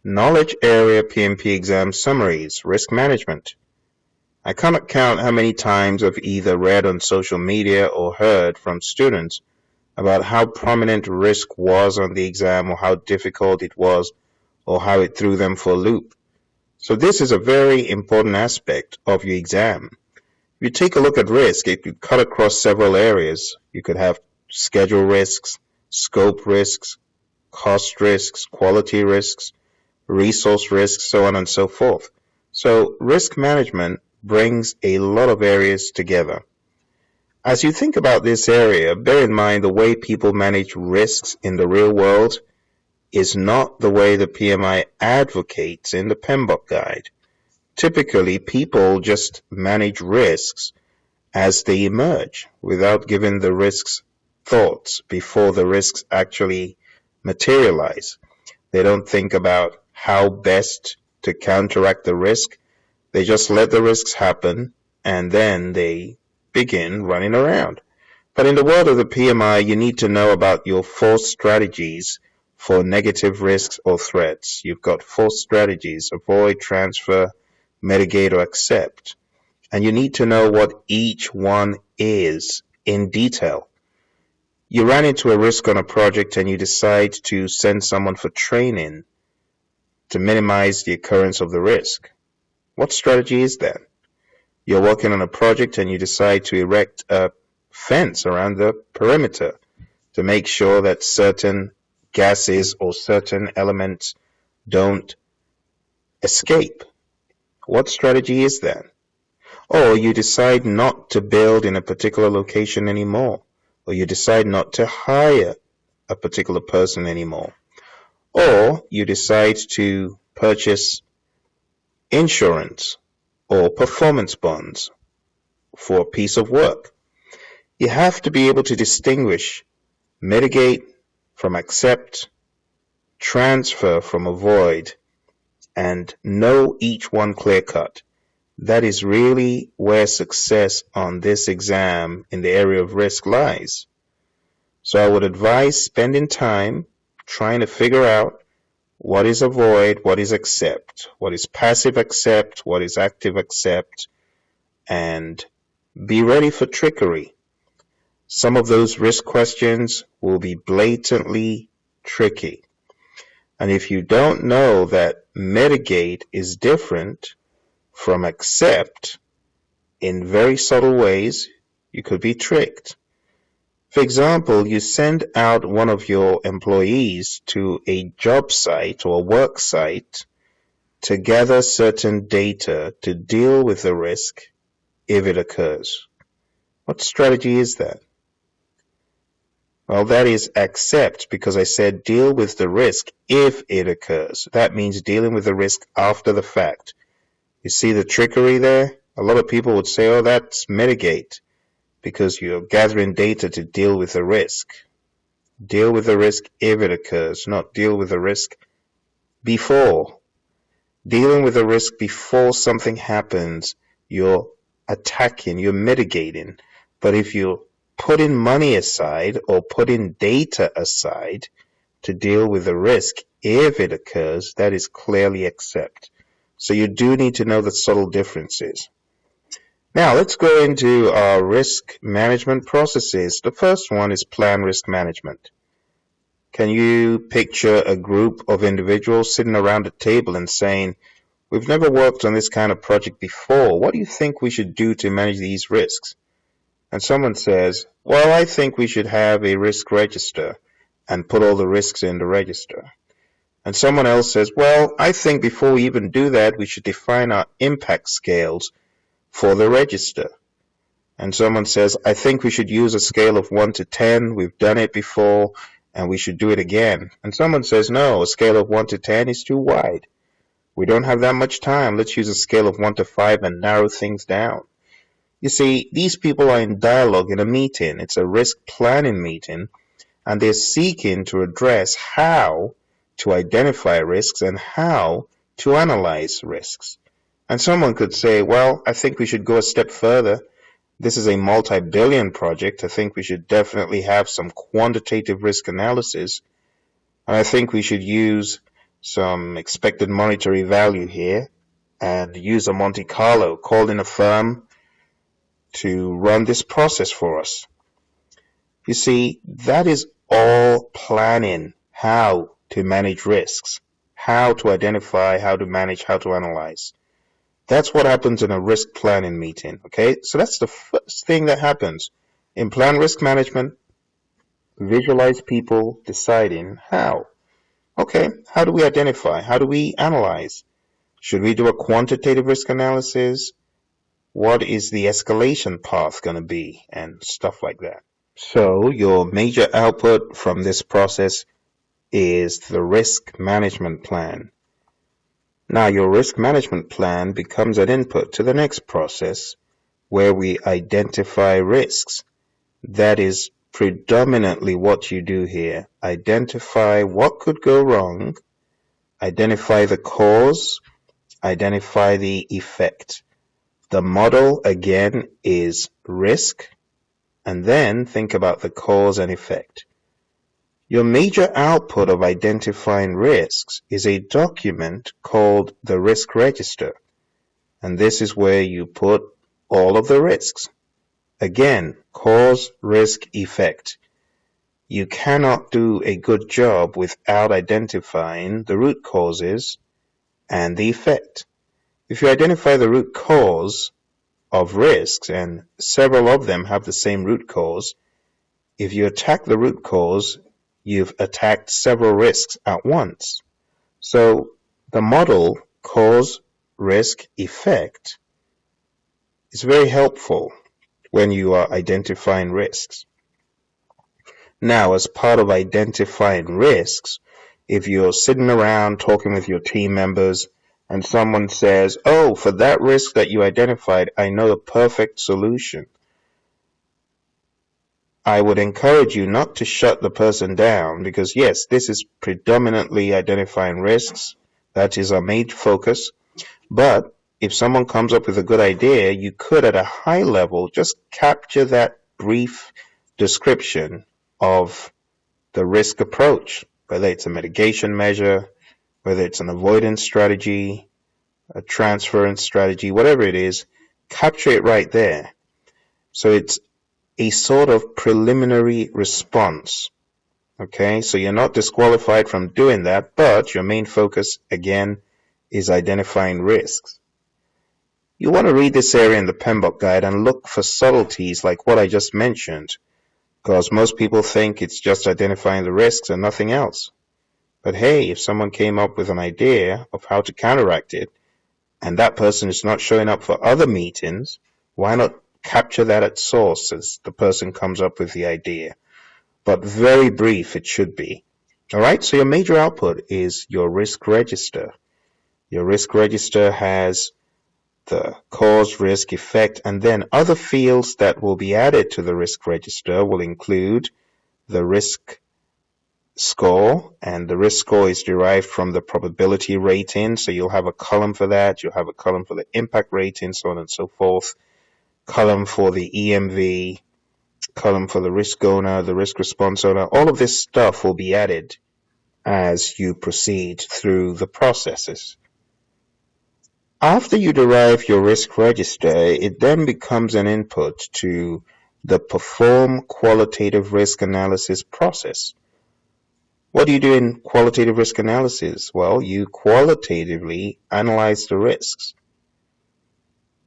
Knowledge Area PMP Exam Summaries, Risk Management. I cannot count how many times I've either read on social media or heard from students about how prominent risk was on the exam or how difficult it was or how it threw them for a loop. So this is a very important aspect of your exam. If you take a look at risk, it could cut across several areas. You could have schedule risks, scope risks, cost risks, quality risks, resource risks, so on and so forth. So risk management brings a lot of areas together. As you think about this area, bear in mind the way people manage risks in the real world is not the way the PMI advocates in the PMBOK guide. Typically, people just manage risks as they emerge without giving the risks thoughts before the risks actually materialize. They don't think about how best to counteract the risk. They just let the risks happen and then they begin running around. But in the world of the PMI, you need to know about your 4 strategies for negative risks or threats. You've got 4 strategies: avoid, transfer, mitigate, or accept. And you need to know what each one is in detail. You ran into a risk on a project and you decide to send someone for training to minimize the occurrence of the risk. What strategy is that? You're working on a project and you decide to erect a fence around the perimeter to make sure that certain gases or certain elements don't escape. What strategy is that? Or you decide not to build in a particular location anymore, or you decide not to hire a particular person anymore, or you decide to purchase insurance or performance bonds for a piece of work. You have to be able to distinguish mitigate from accept, transfer from avoid, and know each one clear-cut. That is really where success on this exam in the area of risk lies. So I would advise spending time trying to figure out what is avoid, what is accept, what is passive accept, what is active accept, and be ready for trickery. Some of those risk questions will be blatantly tricky. And if you don't know that mitigate is different from accept in very subtle ways, you could be tricked. For example, you send out one of your employees to a job site or work site to gather certain data to deal with the risk if it occurs. What strategy is that? Well, that is accept, because I said deal with the risk if it occurs. That means dealing with the risk after the fact. You see the trickery there? A lot of people would say, oh, that's mitigate, because you're gathering data to deal with the risk. Deal with the risk if it occurs, not deal with the risk before. Dealing with the risk before something happens, you're attacking, you're mitigating. But if you putting money aside or putting data aside to deal with the risk if it occurs, that is clearly accept. So you do need to know the subtle differences. Now let's go into our risk management processes. The first one is plan risk management. Can you picture a group of individuals sitting around a table and saying, we've never worked on this kind of project before. What do you think we should do to manage these risks? And someone says, well, I think we should have a risk register and put all the risks in the register. And someone else says, well, I think before we even do that, we should define our impact scales for the register. And someone says, I think we should use a scale of 1 to 10. We've done it before and we should do it again. And someone says, no, a scale of 1 to 10 is too wide. We don't have that much time. Let's use a scale of 1 to 5 and narrow things down. You see, these people are in dialogue in a meeting. It's a risk planning meeting, and they're seeking to address how to identify risks and how to analyze risks. And someone could say, well, I think we should go a step further. This is a multi-billion project. I think we should definitely have some quantitative risk analysis. And I think we should use some expected monetary value here, and use a Monte Carlo, call in a firm to run this process for us. You see, that is all planning how to manage risks, how to identify, how to manage, how to analyze. That's what happens in a risk planning meeting, okay? So that's the first thing that happens. In plan risk management, visualize people deciding how. Okay, how do we identify? How do we analyze? Should we do a quantitative risk analysis? What is the escalation path going to be? And stuff like that. So your major output from this process is the risk management plan. Now your risk management plan becomes an input to the next process where we identify risks. That is predominantly what you do here. Identify what could go wrong, identify the cause, identify the effect. The model, again, is risk, and then think about the cause and effect. Your major output of identifying risks is a document called the risk register, and this is where you put all of the risks. Again, cause, risk, effect. You cannot do a good job without identifying the root causes and the effect. If you identify the root cause of risks, and several of them have the same root cause, if you attack the root cause, you've attacked several risks at once. So the model cause, risk, effect is very helpful when you are identifying risks. Now, as part of identifying risks, if you're sitting around talking with your team members and someone says, oh, for that risk that you identified, I know a perfect solution, I would encourage you not to shut the person down because, yes, this is predominantly identifying risks. That is our main focus. But if someone comes up with a good idea, you could, at a high level, just capture that brief description of the risk approach, whether it's a mitigation measure, whether it's an avoidance strategy, a transference strategy, whatever it is, capture it right there. So it's a sort of preliminary response. Okay, so you're not disqualified from doing that, but your main focus, again, is identifying risks. You want to read this area in the PMBOK guide and look for subtleties like what I just mentioned, because most people think it's just identifying the risks and nothing else. But hey, if someone came up with an idea of how to counteract it, and that person is not showing up for other meetings, why not capture that at source as the person comes up with the idea? But very brief it should be. Alright, so your major output is your risk register. Your risk register has the cause, risk, effect, and then other fields that will be added to the risk register will include the risk score, and the risk score is derived from the probability rating, so you'll have a column for that, you'll have a column for the impact rating, so on and so forth, column for the EMV, column for the risk owner, the risk response owner. All of this stuff will be added as you proceed through the processes. After you derive your risk register, it then becomes an input to the perform qualitative risk analysis process. What do you do in qualitative risk analysis? Well, you qualitatively analyze the risks.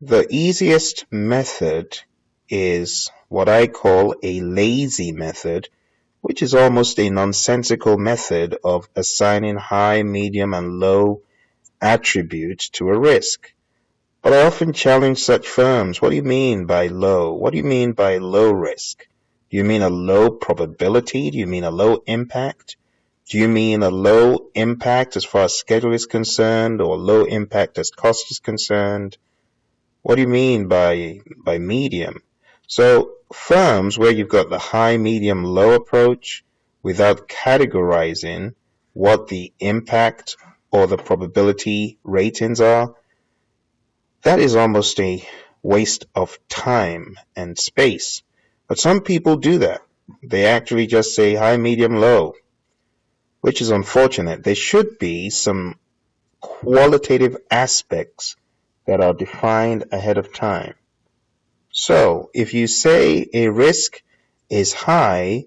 The easiest method is what I call a lazy method, which is almost a nonsensical method of assigning high, medium, and low attributes to a risk. But I often challenge such firms. What do you mean by low? What do you mean by low risk? Do you mean a low probability? Do you mean a low impact? Do you mean a low impact as far as schedule is concerned, or low impact as cost is concerned? What do you mean by medium? So firms where you've got the high, medium, low approach without categorizing what the impact or the probability ratings are, that is almost a waste of time and space. But some people do that. They actually just say high, medium, low. which is unfortunate. There should be some qualitative aspects that are defined ahead of time. So if you say a risk is high,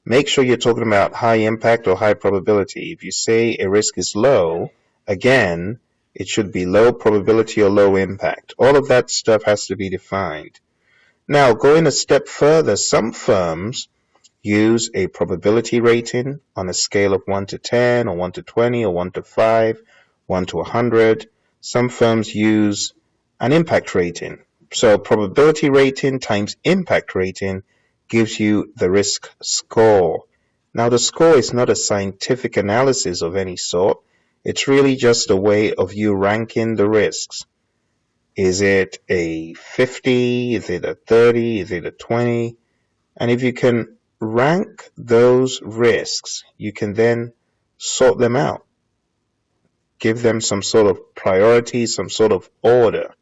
make sure you're talking about high impact or high probability. If you say a risk is low, again, it should be low probability or low impact. All of that stuff has to be defined. Now, going a step further, some firms use a probability rating on a scale of 1 to 10 or 1 to 20 or 1 to 5, 1 to 100. Some firms use an impact rating. So probability rating times impact rating gives you the risk score. Now the score is not a scientific analysis of any sort. It's really just a way of you ranking the risks. Is it a 50? Is it a 30? Is it a 20? And if you can rank those risks, you can then sort them out. Give them some sort of priority, some sort of order.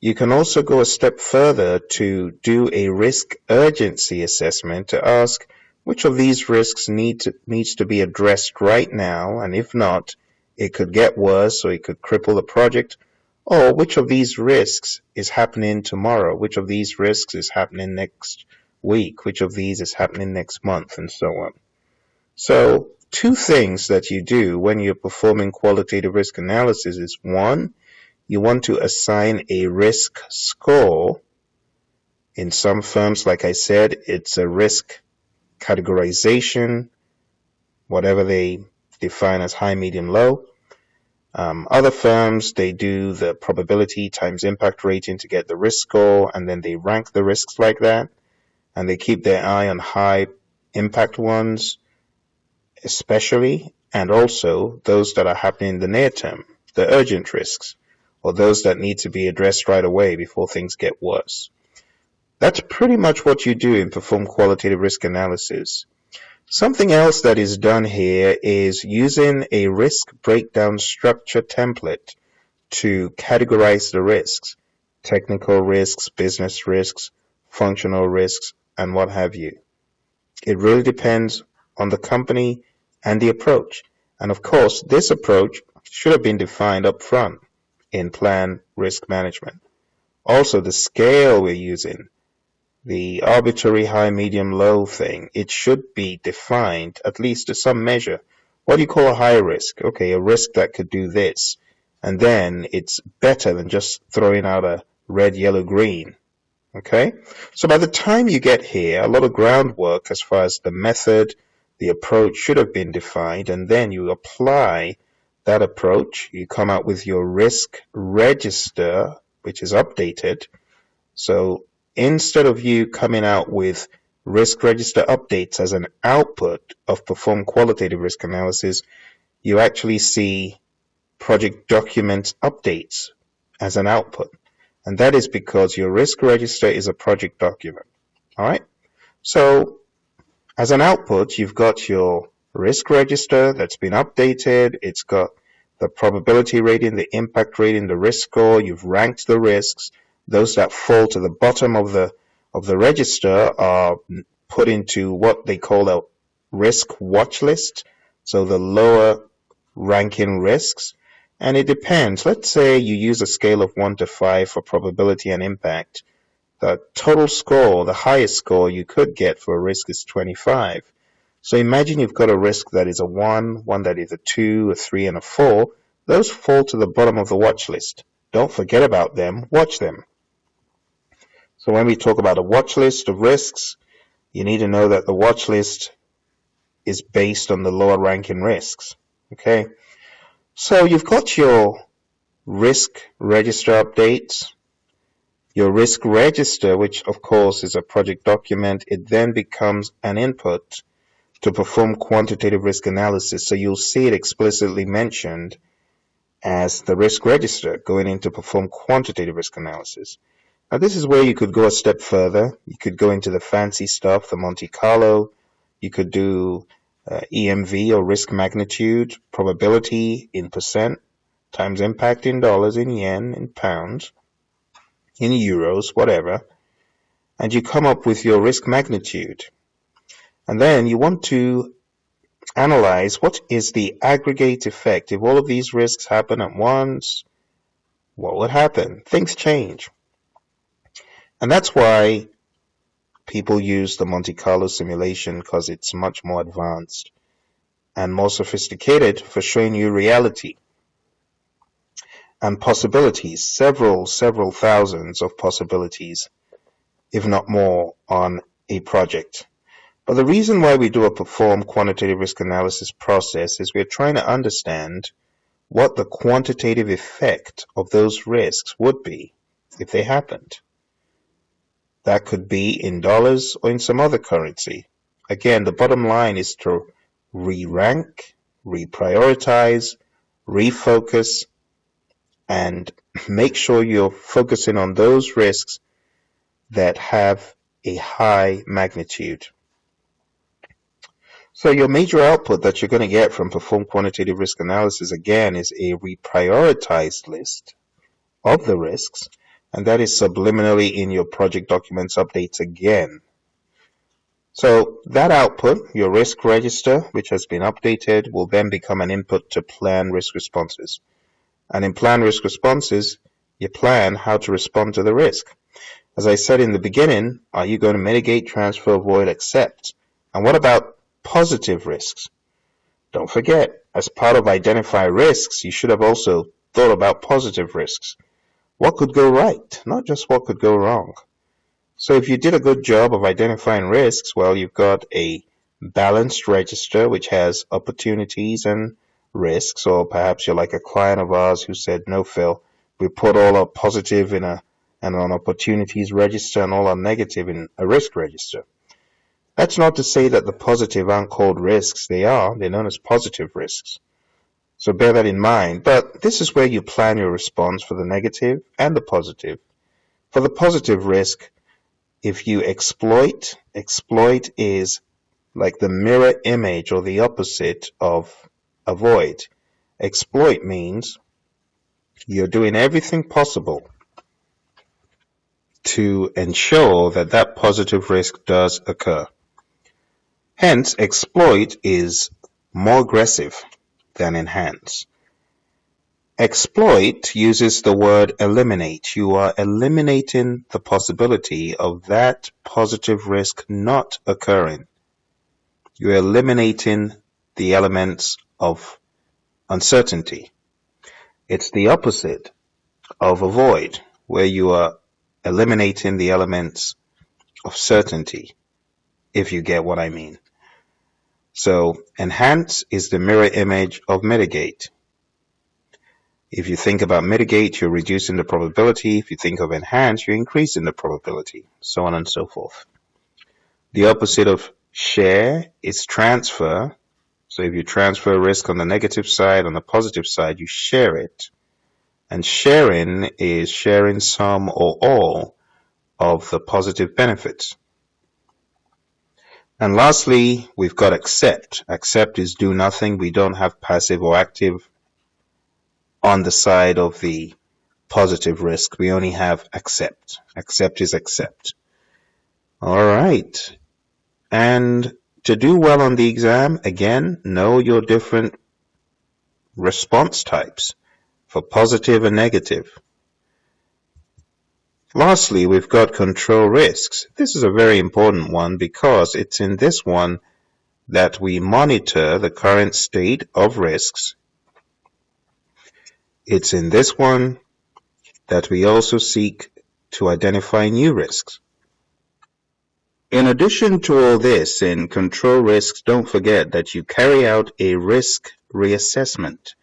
You can also go a step further to do a risk urgency assessment to ask which of these risks needs to be addressed right now, and if not, it could get worse or it could cripple the project, or which of these risks is happening tomorrow, which of these risks is happening next week, which of these is happening next month, and so on. So, two things that you do when you're performing qualitative risk analysis is, one, you want to assign a risk score. In some firms, like I said, it's a risk categorization, whatever they define as high, medium, low. Other firms, they do the probability times impact rating to get the risk score, and then they rank the risks like that, and they keep their eye on high impact ones, especially, and also those that are happening in the near term, the urgent risks, or those that need to be addressed right away before things get worse. That's pretty much what you do in perform qualitative risk analysis. Something else that is done here is using a risk breakdown structure template to categorize the risks, technical risks, business risks, functional risks, and what have you. It really depends on the company and the approach. And of course, this approach should have been defined up front in plan risk management. Also, the scale we're using, the arbitrary high, medium, low thing, it should be defined at least to some measure. What do you call a high risk? Okay, a risk that could do this. And then it's better than just throwing out a red, yellow, green. Okay? So by the time you get here, a lot of groundwork as far as the method, the approach should have been defined, and then you apply that approach. You come out with your risk register, which is updated. So instead of you coming out with risk register updates as an output of perform qualitative risk analysis, you actually see project document updates as an output. And that is because your risk register is a project document. All right. So as an output, you've got your risk register that's been updated. It's got the probability rating, the impact rating, the risk score. You've ranked the risks. Those that fall to the bottom of the register are put into what they call a risk watch list. So the lower ranking risks. And it depends. Let's say you use a scale of 1 to 5 for probability and impact. The total score, the highest score you could get for a risk is 25. So imagine you've got a risk that is a 1, one that is a 2, a 3, and a 4. Those fall to the bottom of the watch list. Don't forget about them. Watch them. So when we talk about a watch list of risks, you need to know that the watch list is based on the lower ranking risks. Okay? So you've got your risk register updates, your risk register, which of course is a project document. It then becomes an input to perform quantitative risk analysis. So you'll see it explicitly mentioned as the risk register going into perform quantitative risk analysis. Now this is where you could go a step further. You could go into the fancy stuff, the Monte Carlo. You could do EMV or risk magnitude, probability in percent, times impact in dollars, in yen, in pounds, in euros, whatever. And you come up with your risk magnitude. And then you want to analyze what is the aggregate effect. If all of these risks happen at once, what would happen? Things change. And that's why people use the Monte Carlo simulation, because it's much more advanced and more sophisticated for showing you reality and possibilities, several thousands of possibilities, if not more, on a project. But the reason why we do a perform quantitative risk analysis process is we're trying to understand what the quantitative effect of those risks would be if they happened. That could be in dollars or in some other currency. Again, the bottom line is to re-rank, reprioritize, refocus, and make sure you're focusing on those risks that have a high magnitude. So your major output that you're going to get from perform quantitative risk analysis, again, is a reprioritized list of the risks, and that is subliminally in your project documents updates again. So that output, your risk register, which has been updated, will then become an input to plan risk responses. And in plan risk responses, you plan how to respond to the risk. As I said in the beginning, are you going to mitigate, transfer, avoid, accept? And what about positive risks? Don't forget, as part of identify risks, you should have also thought about positive risks. What could go right, not just what could go wrong. So if you did a good job of identifying risks, well, you've got a balanced register which has opportunities and risks, or perhaps you're like a client of ours who said, no, Phil, we put all our positive in an opportunities register and all our negative in a risk register. That's not to say that the positive aren't called risks. They are. They're known as positive risks. So bear that in mind. But this is where you plan your response for the negative and the positive. For the positive risk, if you exploit is like the mirror image or the opposite of avoid. Exploit means you're doing everything possible to ensure that that positive risk does occur. Hence, exploit is more aggressive than enhance. Exploit uses the word eliminate. You are eliminating the possibility of that positive risk not occurring. You're eliminating the elements of uncertainty. It's the opposite of avoid, where you are eliminating the elements of certainty, if you get what I mean. So enhance is the mirror image of mitigate. If you think about mitigate, you're reducing the probability. If you think of enhance, you're increasing the probability, so on and so forth. The opposite of share is transfer. So if you transfer risk on the negative side, on the positive side, you share it. And sharing is sharing some or all of the positive benefits. And lastly, we've got accept. Accept is do nothing. We don't have passive or active on the side of the positive risk. We only have accept. Accept is accept. All right. And to do well on the exam, again, know your different response types for positive and negative. Lastly, we've got control risks. This is a very important one because it's in this one that we monitor the current state of risks. It's in this one that we also seek to identify new risks. In addition to all this, in control risks, don't forget that you carry out a risk reassessment.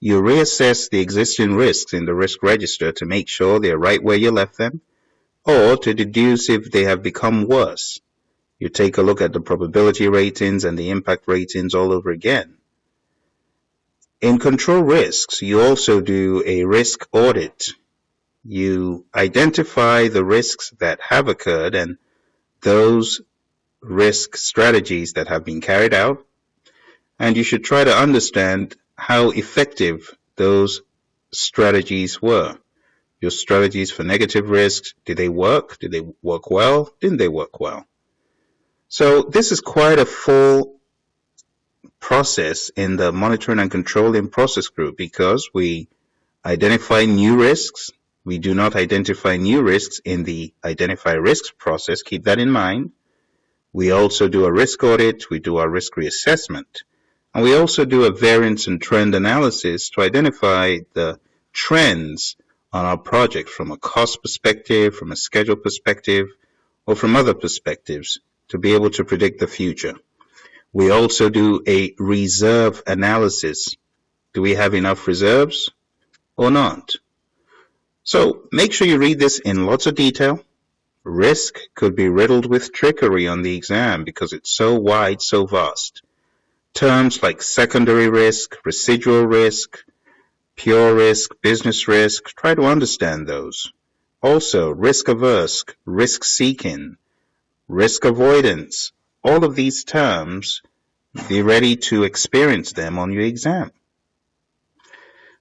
You reassess the existing risks in the risk register to make sure they're right where you left them, or to deduce if they have become worse. You take a look at the probability ratings and the impact ratings all over again. In control risks, you also do a risk audit. You identify the risks that have occurred and those risk strategies that have been carried out, and you should try to understand how effective those strategies were. Your strategies for negative risks, did they work? Did they work well? Didn't they work well? So this is quite a full process in the monitoring and controlling process group because we identify new risks. We do not identify new risks in the identify risks process. Keep that in mind. We also do a risk audit. We do our risk reassessment. And we also do a variance and trend analysis to identify the trends on our project from a cost perspective, from a schedule perspective, or from other perspectives to be able to predict the future. We also do a reserve analysis. Do we have enough reserves or not? So make sure you read this in lots of detail. Risk could be riddled with trickery on the exam because it's so wide, so vast. Terms like secondary risk, residual risk, pure risk, business risk, try to understand those. Also, risk averse, risk seeking, risk avoidance, all of these terms, be ready to experience them on your exam.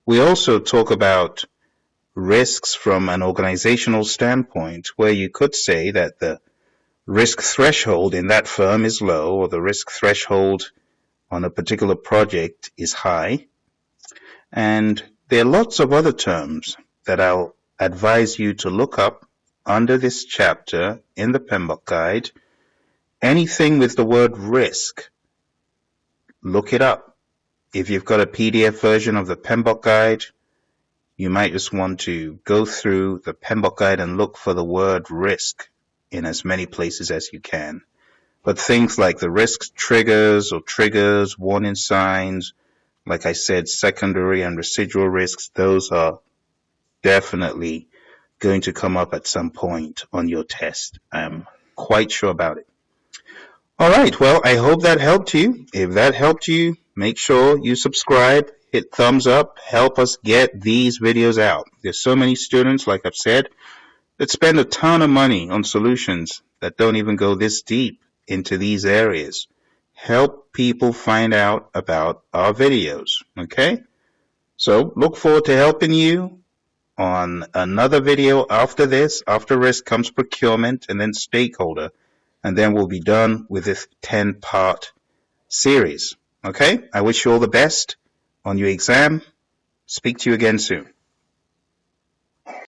We also talk about risks from an organizational standpoint, where you could say that the risk threshold in that firm is low, or the risk threshold on a particular project is high. And there are lots of other terms that I'll advise you to look up under this chapter in the PMBOK guide. Anything with the word risk, look it up. If you've got a PDF version of the PMBOK guide, you might just want to go through the PMBOK guide and look for the word risk in as many places as you can. But things like the risk triggers or triggers, warning signs, like I said, secondary and residual risks, those are definitely going to come up at some point on your test. I'm quite sure about it. All right, well, I hope that helped you. If that helped you, make sure you subscribe, hit thumbs up, help us get these videos out. There's so many students, like I've said, that spend a ton of money on solutions that don't even go this deep into these areas. Help people find out about our videos, okay? So look forward to helping you on another video after this. After risk comes procurement and then stakeholder, and then we'll be done with this 10-part series, okay? I wish you all the best on your exam. Speak to you again soon.